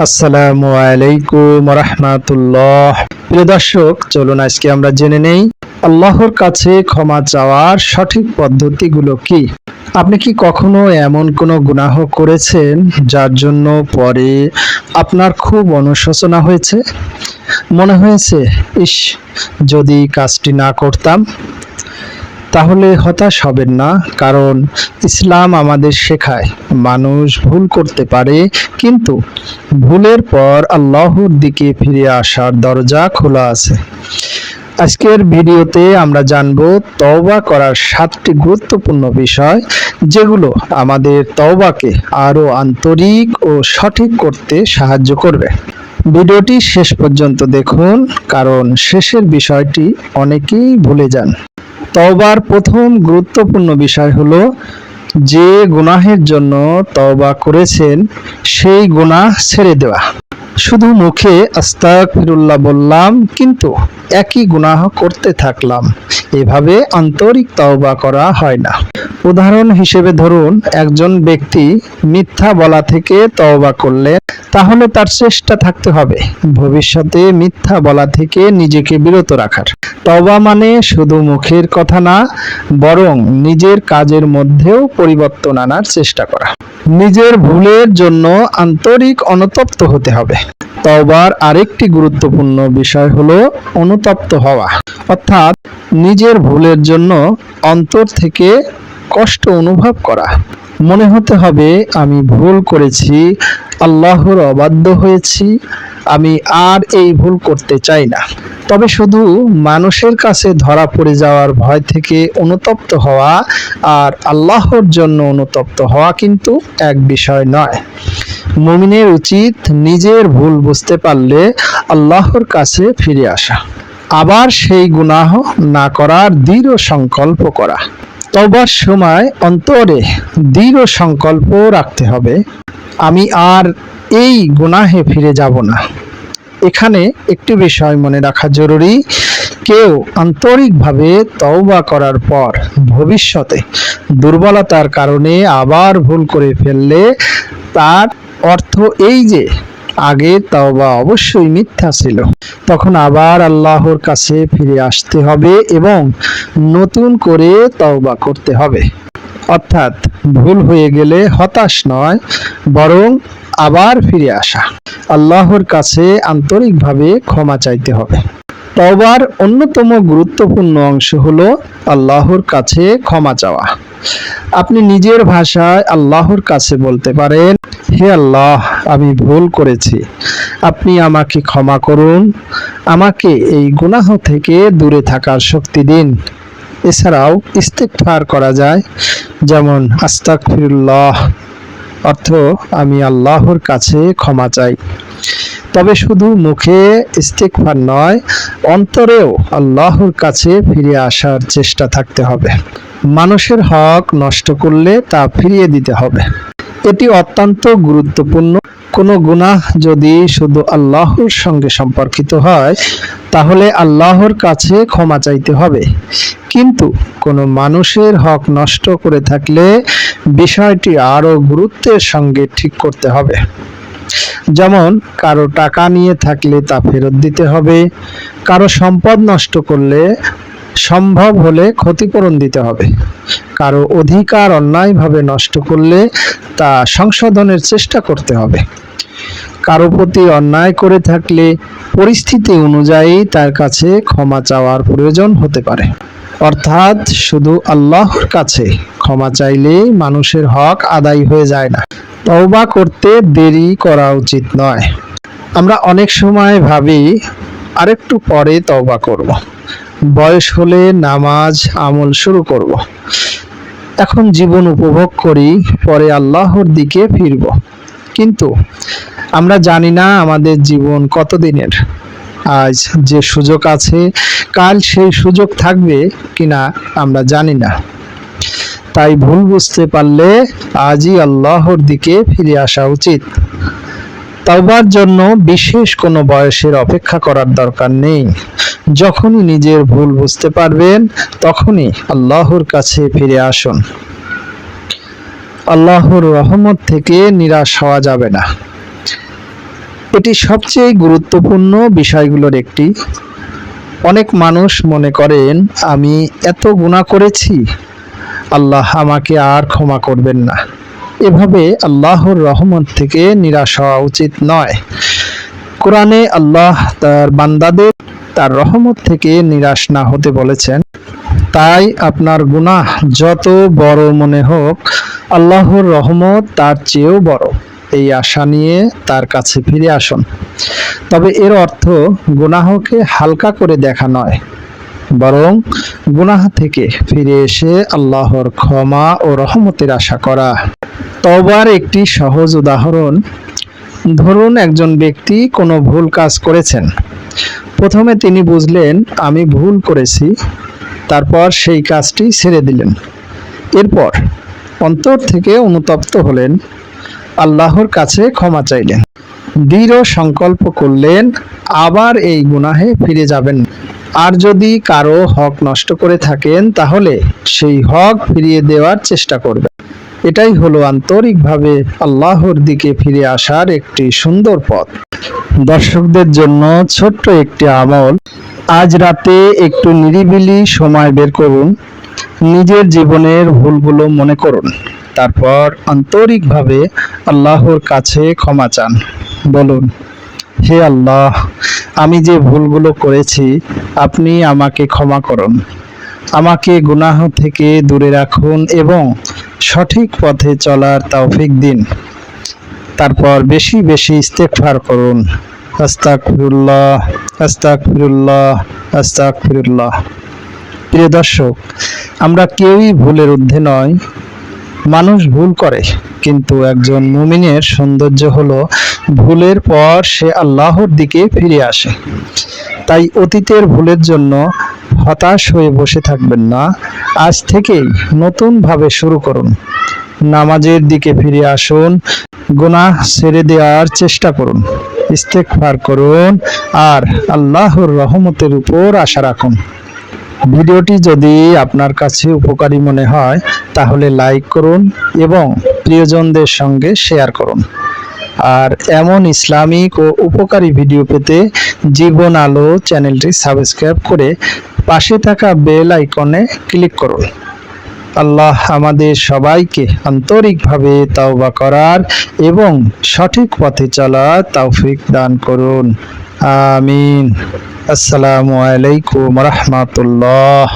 আসসালামু আলাইকুম রাহমাতুল্লাহ। প্রিয় দর্শক, চলুন আজকে আমরা জেনে নেই আল্লাহর কাছে ক্ষমা চাওয়ার সঠিক পদ্ধতিগুলো কি। আপনি কি কখনো এমন কোনো গুনাহ করেছেন যার জন্য পরে আপনার খুব অনুশোচনা হয়েছে, মনে হয়েছে ইস, যদি কাজটি না করতাম? তাহলে হতাশ হবেন না, কারণ ইসলাম আমাদের শেখায় মানুষ ভুল করতে পারে, কিন্তু ভুলের পর আল্লাহর দিকে ফিরে আসার দরজা খোলা আছে। আজকের ভিডিওতে আমরা জানব তওবা করার 7টি গুরুত্বপূর্ণ বিষয়, যেগুলো আমাদের তওবাকে আরো আন্তরিক ও সঠিক করতে সাহায্য করবে। ভিডিওটি শেষ পর্যন্ত দেখুন, কারণ শেষের বিষয়টি অনেকেই ভুলে যান। তওবার প্রথম গুরুত্বপূর্ণ বিষয় হলো, যে গুনাহের জন্য তওবা করেছেন সেই গুনাহ ছেড়ে দেওয়া। শুধু মুখে আস্তাগফিরুল্লাহ বললাম কিন্তু একই গুনাহ করতে থাকলাম, এভাবে আন্তরিক তওবা করা হয় না। উদাহরণ হিসেবে ধরুন, একজন ব্যক্তি মিথ্যা বলা থেকে তওবা করলেন, তাহলে তার চেষ্টা থাকতে হবে ভবিষ্যতে মিথ্যা বলা থেকে নিজেকে বিরত রাখার। তওবা মানে শুধু মুখের কথা না, বরং নিজের কাজের মধ্যেও পরিবর্তন আনার চেষ্টা করা। নিজের ভুলের জন্য আন্তরিক অনুতপ্ত হতে হবে। তওবার আরেকটি গুরুত্বপূর্ণ বিষয় হলো অনুতপ্ত হওয়া, অর্থাৎ নিজের ভুলের জন্য অন্তর থেকে কষ্ট অনুভব করা। মনে হতে হবে আমি ভুল করেছি, আল্লাহর অবাধ্য হয়েছি, আমি আর এই ভুল করতে চাই না। তবে শুধু মানুষের কাছে ধরা পড়ে যাওয়ার ভয় থেকে অনুতপ্ত হওয়া আর আল্লাহর জন্য অনুতপ্ত হওয়া কিন্তু এক বিষয় নয়। মুমিনের উচিত নিজের ভুল বুঝতে পারলে আল্লাহর কাছে ফিরে আসা, আবার সেই গুনাহ না করার দৃঢ় সংকল্প করা। তওবার সময় অন্তরে দৃঢ় সংকল্প রাখতে হবে, আমি আর এই গুনাহে ফিরে যাব না। এখানে একটি বিষয় মনে রাখা জরুরি, কেউ আন্তরিকভাবে তওবা করার পর ভবিষ্যতে দুর্বলতার কারণে আবার ভুল করে ফেললে তার অর্থ এই যে আগে তওবা অবশ্যই মিথ্যা ছিল। তখন আবার আল্লাহর কাছে ফিরে আসতে হবে এবং নতুন করে তওবা করতে হবে। অর্থাৎ ভুল হয়ে গেলে হতাশ নয়, বরং আবার ফিরে আসা, আল্লাহর কাছে আন্তরিকভাবে ক্ষমা চাইতে হবে। তওবার অন্যতম গুরুত্বপূর্ণ অংশ হলো আল্লাহর কাছে ক্ষমা চাওয়া। আপনি নিজের ভাষায় আল্লাহর কাছে বলতে পারেন, হে আল্লাহ, আমি ভুল করেছি, আপনি আমাকে ক্ষমা করুন, আমাকে এই গুনাহ থেকে দূরে থাকার শক্তি দিন। এছাড়াও ইস্তিগফার করা যায়, যেমন আস্তাগফিরুল্লাহ অর্থ আমি আল্লাহর কাছে ক্ষমা চাই। তবে শুধু মুখে ইস্তিগফার নয়, অন্তরেও আল্লাহর কাছে ফিরে আসার চেষ্টা থাকতে হবে। মানুষের হক নষ্ট করলে তা ফিরিয়ে দিতে হবে, এটি অত্যন্ত গুরুত্বপূর্ণ। কোনো গুনাহ যদি শুধু আল্লাহর সঙ্গে সম্পর্কিত হয়, তাহলে আল্লাহর কাছে ক্ষমা চাইতে হবে। কিন্তু কোনো মানুষের হক নষ্ট করে থাকলে বিষয়টি আরো গুরুত্বের সঙ্গে ঠিক করতে হবে। যেমন কারো টাকা নিয়ে থাকলে তা ফেরত দিতে হবে, কারো সম্পদ নষ্ট করলে সম্ভব হলে ক্ষতিপূরণ দিতে হবে, কারো অধিকার অন্যায়ভাবে নষ্ট করলে তা সংশোধনের চেষ্টা করতে হবে। কারো প্রতি অন্যায় করে থাকলে পরিস্থিতি অনুযায়ী তার কাছে ক্ষমা চাওয়ার প্রয়োজন হতে পারে। অর্থাৎ শুধু আল্লাহর কাছে ক্ষমা চাইলেই মানুষের হক আদায় হয়ে যায় না। তওবা করতে দেরি করা উচিত নয়। আমরা অনেক সময় ভাবি আরেকটু পরে তওবা করব, বয়স হলে নামাজ আমল শুরু করব, এখন জীবন উপভোগ করি, পরে আল্লাহর দিকে ফিরব। কিন্তু আমরা জানি না আমাদের জীবন কতদিনের। আজ যে সুযোগ আছে, কাল সেই সুযোগ থাকবে কিনা আমরা জানি না। তাই ভুল বুঝতে পারলে আজই আল্লাহর দিকে ফিরে আসা উচিত। তওবার জন্য বিশেষ কোনো বয়সের অপেক্ষা করার দরকার নেই। যখনই নিজের ভুল বুঝতে পারবেন, তখনই আল্লাহর কাছে ফিরে আসুন। আল্লাহর রহমত থেকে নিরাশ হওয়া যাবে না। এটি সবচেয়ে গুরুত্বপূর্ণ বিষয়গুলোর একটি। অনেক মানুষ মনে করেন, আমি এত গুনাহ করেছি, আল্লাহ আমাকে আর ক্ষমা করবেন না। এভাবে আল্লাহর রহমত থেকে নিরাশ হওয়া উচিত নয়। কোরআনে আল্লাহ তার বান্দাদের তার রহমত থেকে নিরাশ না হতে বলেছেন। তাই আপনার গুনাহ যত বড় মনে হোক, আল্লাহর রহমত তার চেয়েও বড়, এই আশা নিয়ে তার কাছে ফিরে আসুন। তবে এর অর্থ গুনাহকে হালকা করে দেখা নয়, বরং গুনাহ থেকে ফিরে এসে আল্লাহর ক্ষমা ও রহমতের আশা করা। তওবার একটি সহজ উদাহরণ, ধরুন একজন ব্যক্তি কোনো ভুল কাজ করেছেন। প্রথমে তিনি বুঝলেন আমি ভুল করেছি, তারপর সেই কাজটি ছেড়ে দিলেন। এরপর অন্তর থেকে অনুতপ্ত হলেন, আল্লাহর কাছে ক্ষমা চাইলেন, দৃঢ় সংকল্প করলেন আবার এই গুনাহে ফিরে যাবেন। আর যদি কারো হক নষ্ট করে থাকেন, তাহলে সেই হক ফিরিয়ে দেওয়ার চেষ্টা করবেন। এটাই হলো আন্তরিকভাবে আল্লাহর দিকে ফিরে আসার একটি সুন্দর পথ। দর্শকদের জন্য ছোট্ট একটি আমল, আজ রাতে একটু নিরিবিলি সময় বের করুন, নিজের জীবনের ভুলগুলো মনে করুন, তারপর আন্তরিকভাবে আল্লাহর কাছে ক্ষমা চান। বলুন, হে আল্লাহ, আমি যে ভুলগুলো করেছি আপনি আমাকে ক্ষমা করুন, আমাকে গুনাহ থেকে দূরে রাখুন এবং সঠিক পথে চলার তৌফিক দিন। তারপর বেশি বেশি ইস্তেগফার করুন, আস্তাগফিরুল্লাহ, আস্তাগফিরুল্লাহ, আস্তাগফিরুল্লাহ। প্রিয় দর্শক, আমরা কেউই ভুলের ঊর্ধ্বে নয়। মানুষ ভুল করে, কিন্তু একজন মুমিনের সৌন্দর্য হলো ভুলের পর সে আল্লাহর দিকে ফিরে আসে। তাই অতীতের ভুলের জন্য হতাশ হয়ে বসে থাকবেন না, আজ থেকেই নতুনভাবে শুরু করুন। নামাজের দিকে ফিরে আসুন, গুনাহ ছেড়ে দেওয়ার চেষ্টা করুন, ইস্তেগফার করুন আর আল্লাহর রহমতের উপর আশা রাখুন। ভিডিওটি যদি আপনার কাছে উপকারী মনে হয় তাহলে লাইক করুন এবং প্রিয়জনদের সঙ্গে শেয়ার করুন। আর এমন ইসলামিক ও উপকারী ভিডিও পেতে জীবন আলো চ্যানেলটি সাবস্ক্রাইব করে পাশে থাকা বেল আইকনে ক্লিক করুন। আল্লাহ আমাদের সবাইকে আন্তরিকভাবে তাওবা করার এবং সঠিক পথে চলার তৌফিক দান করুন। আমিন। আসসালামু আলাইকুম ওয়া রাহমাতুল্লাহ।